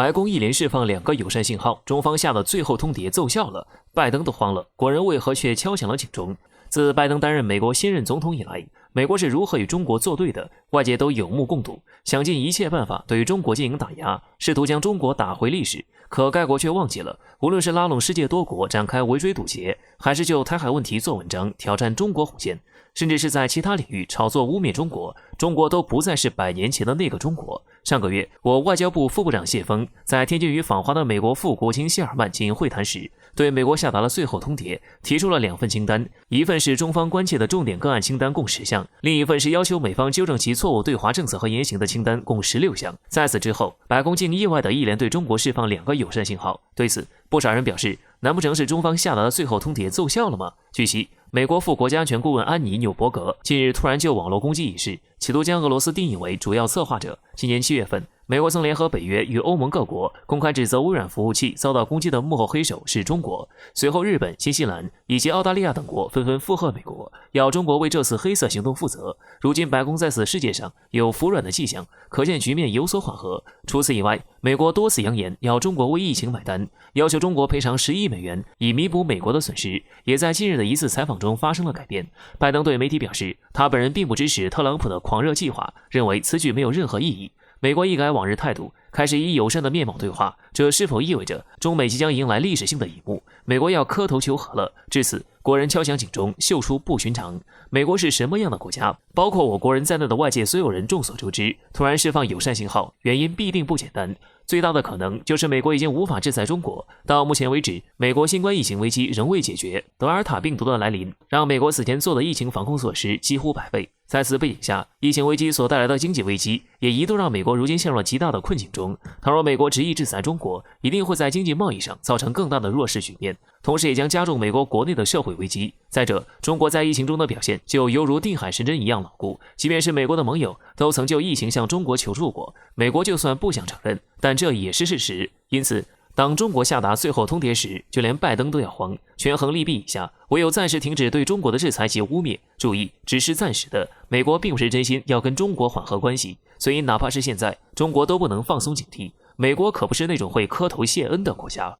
白宫一连释放2个友善信号，中方下的最后通牒奏效了，拜登都慌了，国人为何却敲响了警钟？自拜登担任美国新任总统以来，美国是如何与中国作对的，外界都有目共睹，想尽一切办法对中国进行打压，试图将中国打回历史。可该国却忘记了，无论是拉拢世界多国展开围追堵截，还是就台海问题做文章挑战中国红线，甚至是在其他领域炒作污蔑中国，中国都不再是100年前的那个中国。上个月，我外交部副部长谢锋在天津与访华的美国副国务卿谢尔曼进行会谈时，对美国下达了最后通牒，提出了2份清单，一份是中方关切的重点个案清单共10项，另一份是要求美方纠正其错误对华政策和言行的清单共16项。在此之后，白宫竟意外地一连对中国释放2个友善信号。对此，不少人表示，难不成是中方下达的最后通牒奏效了吗？据悉，美国副国家安全顾问安妮·纽伯格近日突然就网络攻击一事，企图将俄罗斯定义为主要策划者。今年7月份，美国曾联合北约与欧盟各国公开指责微软服务器遭到攻击的幕后黑手是中国。随后，日本、新西兰以及澳大利亚等国纷纷附和美国，要中国为这次黑色行动负责。如今，白宫在此事件上有服软的迹象，可见局面有所缓和。除此以外，美国多次扬言要中国为疫情买单，要求中国赔偿10亿美元以弥补美国的损失，也在近日的一次采访中发生了改变。拜登对媒体表示，他本人并不支持特朗普的狂热计划，认为此举没有任何意义。美国一改往日态度，开始以友善的面貌对话，这是否意味着中美即将迎来历史性的一幕？美国要磕头求和了。至此，国人敲响警钟，嗅出不寻常。美国是什么样的国家？包括我国人在内的外界所有人众所周知，突然释放友善信号，原因必定不简单。最大的可能就是美国已经无法制裁中国。到目前为止，美国新冠疫情危机仍未解决，德尔塔病毒的来临让美国此前做的疫情防控措施几乎百倍。在此背景下，疫情危机所带来的经济危机也一度让美国如今陷入了极大的困境中。倘若美国执意制裁中国，一定会在经济贸易上造成更大的弱势局面，同时也将加重美国国内的社会危机。再者，中国在疫情中的表现就犹如定海神针一样牢固，即便是美国的盟友都曾就疫情向中国求助过，美国就算不想承认，但这也是事实。因此，当中国下达最后通牒时，就连拜登都要慌。权衡利弊以下，唯有暂时停止对中国的制裁及污蔑。注意，只是暂时的，美国并不是真心要跟中国缓和关系，所以哪怕是现在，中国都不能放松警惕。美国可不是那种会磕头谢恩的国家。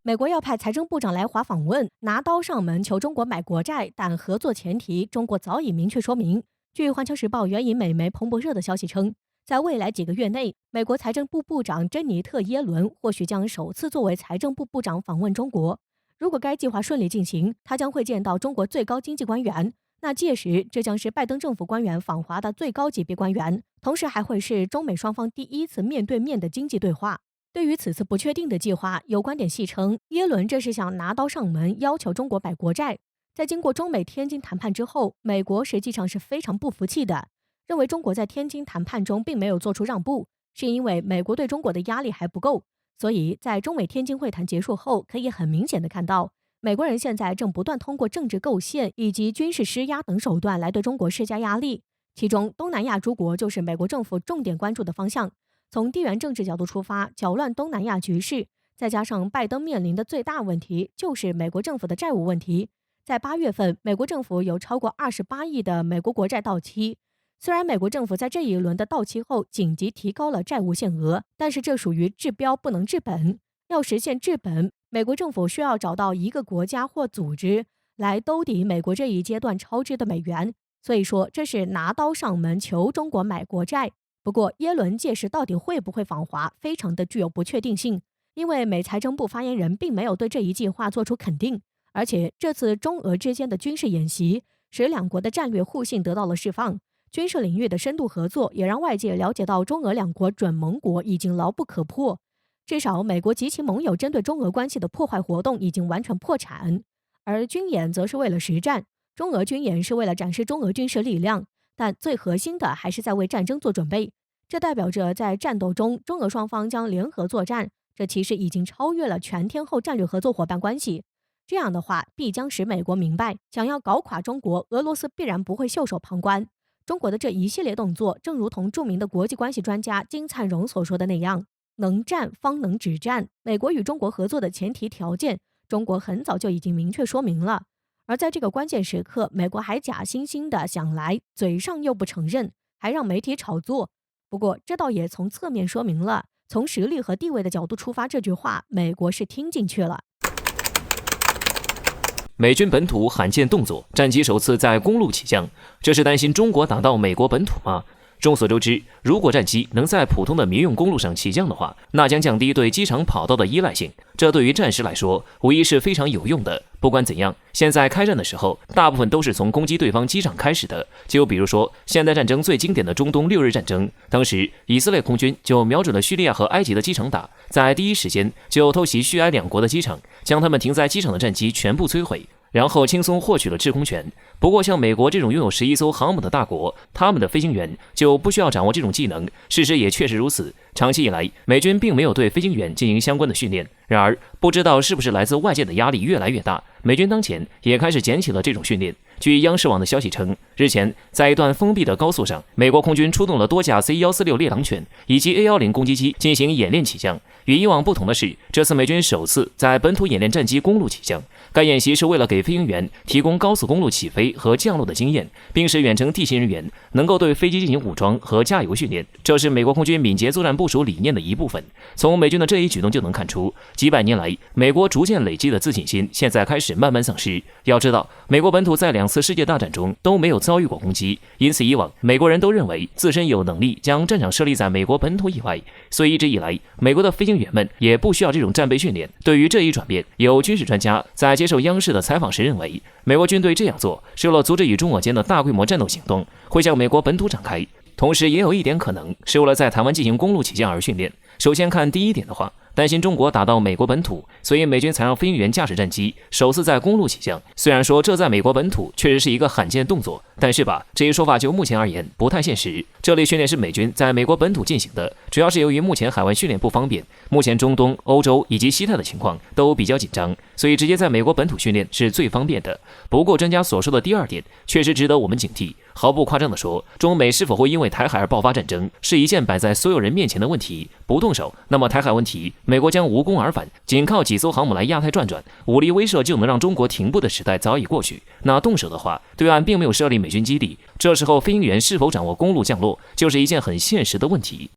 美国要派财政部长来华访问，拿刀上门求中国买国债，但合作前提中国早已明确说明。据《环球时报》援引美媒彭博社的消息称，在未来几个月内，美国财政部部长珍妮特·耶伦或许将首次作为财政部部长访问中国。如果该计划顺利进行，他将会见到中国最高经济官员，那届时这将是拜登政府官员访华的最高级别官员，同时还会是中美双方第一次面对面的经济对话。对于此次不确定的计划，有观点戏称，耶伦这是想拿刀上门要求中国买国债。在经过中美天津谈判之后，美国实际上是非常不服气的，认为中国在天津谈判中并没有做出让步，是因为美国对中国的压力还不够。所以在中美天津会谈结束后，可以很明显的看到，美国人现在正不断通过政治构陷以及军事施压等手段来对中国施加压力。其中，东南亚诸国就是美国政府重点关注的方向。从地缘政治角度出发，搅乱东南亚局势，再加上拜登面临的最大问题就是美国政府的债务问题。在8月份，美国政府有超过28亿的美国国债到期。虽然美国政府在这一轮的到期后紧急提高了债务限额，但是这属于治标不能治本。要实现治本，美国政府需要找到一个国家或组织来兜底美国这一阶段超支的美元。所以说，这是拿刀上门求中国买国债。不过，耶伦届时到底会不会访华，非常的具有不确定性，因为美财政部发言人并没有对这一计划做出肯定。而且，这次中俄之间的军事演习使两国的战略互信得到了释放，军事领域的深度合作也让外界了解到中俄两国准盟国已经牢不可破。至少，美国及其盟友针对中俄关系的破坏活动已经完全破产，而军演则是为了实战。中俄军演是为了展示中俄军事力量，但最核心的还是在为战争做准备。这代表着在战斗中，中俄双方将联合作战，这其实已经超越了全天候战略合作伙伴关系。这样的话，必将使美国明白，想要搞垮中国，俄罗斯必然不会袖手旁观。中国的这一系列动作，正如同著名的国际关系专家金灿荣所说的那样，能战方能止战。美国与中国合作的前提条件，中国很早就已经明确说明了。而在这个关键时刻，美国还假惺惺的想来，嘴上又不承认，还让媒体炒作。不过，这倒也从侧面说明了，从实力和地位的角度出发，这句话美国是听进去了。美军本土罕见动作，战机首次在公路起降，这是担心中国打到美国本土吗？众所周知，如果战机能在普通的民用公路上起降的话，那将降低对机场跑道的依赖性，这对于战时来说无疑是非常有用的。不管怎样，现在开战的时候，大部分都是从攻击对方机场开始的。就比如说现代战争最经典的中东6日战争，当时以色列空军就瞄准了叙利亚和埃及的机场打，在第一时间就偷袭叙埃两国的机场，将他们停在机场的战机全部摧毁，然后轻松获取了制空权。不过像美国这种拥有11艘航母的大国，他们的飞行员就不需要掌握这种技能，事实也确实如此。长期以来，美军并没有对飞行员进行相关的训练。然而，不知道是不是来自外界的压力越来越大，美军当前也开始捡起了这种训练。据央视网的消息称，日前在一段封闭的高速上，美国空军出动了多架 C-146猎狼犬以及 A-10攻击机进行演练起降。与以往不同的是，这次美军首次在本土演练战机公路起降。该演习是为了给飞行员提供高速公路起飞和降落的经验，并使远程地勤人员能够对飞机进行武装和加油训练。这是美国空军敏捷作战部署理念的一部分。从美军的这一举动就能看出，几百年来美国逐渐累积的自信心现在开始慢慢丧失。要知道，美国本土在2次世界大战中都没有遭遇过攻击，因此以往美国人都认为自身有能力将战场设立在美国本土以外，所以一直以来美国的飞行员们也不需要这种战备训练。对于这一转变，有军事专家在接受央视的采访时认为，美国军队这样做是为了阻止与中俄间的大规模战斗行动会向美国本土展开，同时也有一点可能是为了在台湾进行公路起降而训练。首先看第一点的话，担心中国打到美国本土，所以美军才让飞行员驾驶战机首次在公路起降。虽然说这在美国本土确实是一个罕见动作，但是吧，这一说法就目前而言不太现实。这类训练是美军在美国本土进行的，主要是由于目前海外训练不方便，目前中东、欧洲以及西太的情况都比较紧张，所以直接在美国本土训练是最方便的。不过专家所说的第二点确实值得我们警惕。毫不夸张地说，中美是否会因为台海而爆发战争，是一件摆在所有人面前的问题。不动手，那么台海问题美国将无功而返，仅靠几艘航母来亚太转转，武力威慑就能让中国停步的时代早已过去。那动手的话，对岸并没有设立美军基地，这时候飞行员是否掌握公路降落，就是一件很现实的问题。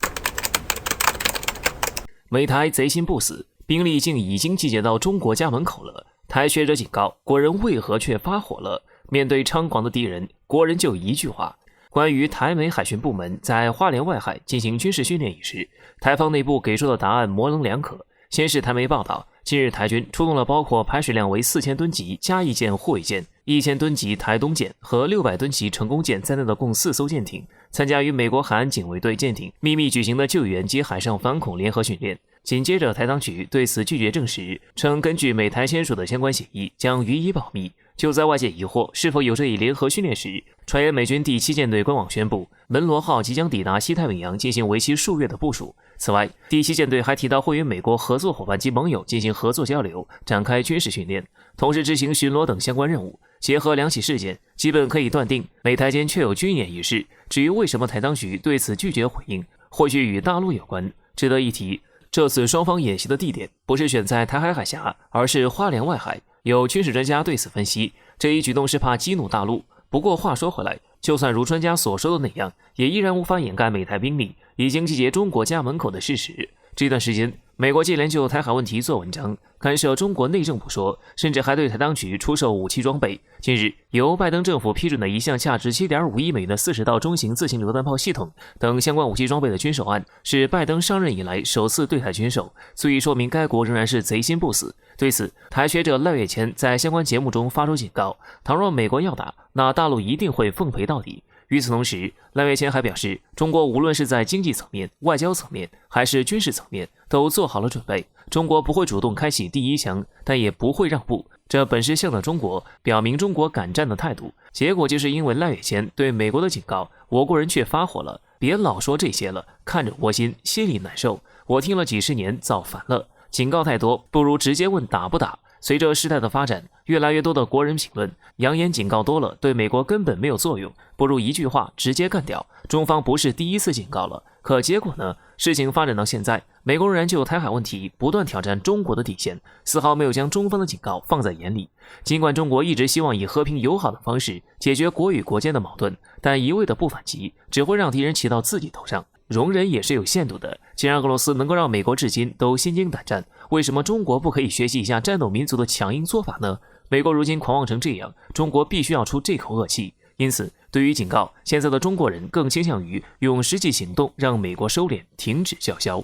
美台贼心不死，兵力竟已经集结到中国家门口了。台学者警告，国人为何却发火了？面对猖狂的敌人，国人就一句话。关于台美海巡部门在花莲外海进行军事训练一事，台方内部给出的答案模棱两可。先是台媒报道，近日台军出动了包括排水量为4000吨级嘉义舰护卫舰、1000吨级台东舰和600吨级成功舰在内的共4艘舰艇，参加与美国海岸警卫队舰艇秘密举行的救援及海上反恐联合训练。紧接着台当局对此拒绝证实，称根据美台签署的相关协议将予以保密。就在外界疑惑是否有这一联合训练时，传言美军第7舰队官网宣布，门罗号即将抵达西太平洋进行为期数月的部署。此外，第7舰队还提到会与美国合作伙伴及盟友进行合作交流，展开军事训练，同时执行巡逻等相关任务。结合两起事件，基本可以断定美台间确有军演一事。至于为什么台当局对此拒绝回应，或许与大陆有关。值得一提，这次双方演习的地点不是选在台海海峡，而是花莲外海。有军事专家对此分析，这一举动是怕激怒大陆。不过话说回来，就算如专家所说的那样，也依然无法掩盖美台兵力已经集结中国家门口的事实。这段时间，美国接连就台海问题做文章，干涉中国内政不说，甚至还对台当局出售武器装备。近日，由拜登政府批准的一项价值 7.5 亿美元的40道中型自行榴弹炮系统等相关武器装备的军售案，是拜登上任以来首次对台军售，足以说明该国仍然是贼心不死。对此，台学者赖月谦在相关节目中发出警告，倘若美国要打，那大陆一定会奉陪到底。与此同时，赖月谦还表示，中国无论是在经济层面、外交层面还是军事层面都做好了准备，中国不会主动开启第一枪，但也不会让步。这本是向着中国表明中国敢战的态度。结果就是因为赖月谦对美国的警告，我国人却发火了。别老说这些了，看着窝心，心里难受。我听了几十年，早烦了。警告太多，不如直接问打不打。随着事态的发展，越来越多的国人评论，扬言警告多了对美国根本没有作用，不如一句话直接干掉。中方不是第一次警告了，可结果呢？事情发展到现在，美国仍然就台海问题不断挑战中国的底线，丝毫没有将中方的警告放在眼里。尽管中国一直希望以和平友好的方式解决国与国间的矛盾，但一味的不反击，只会让敌人骑到自己头上。容忍也是有限度的。既然俄罗斯能够让美国至今都心惊胆战，为什么中国不可以学习一下战斗民族的强硬做法呢？美国如今狂妄成这样，中国必须要出这口恶气。因此，对于警告，现在的中国人更倾向于用实际行动让美国收敛，停止叫嚣。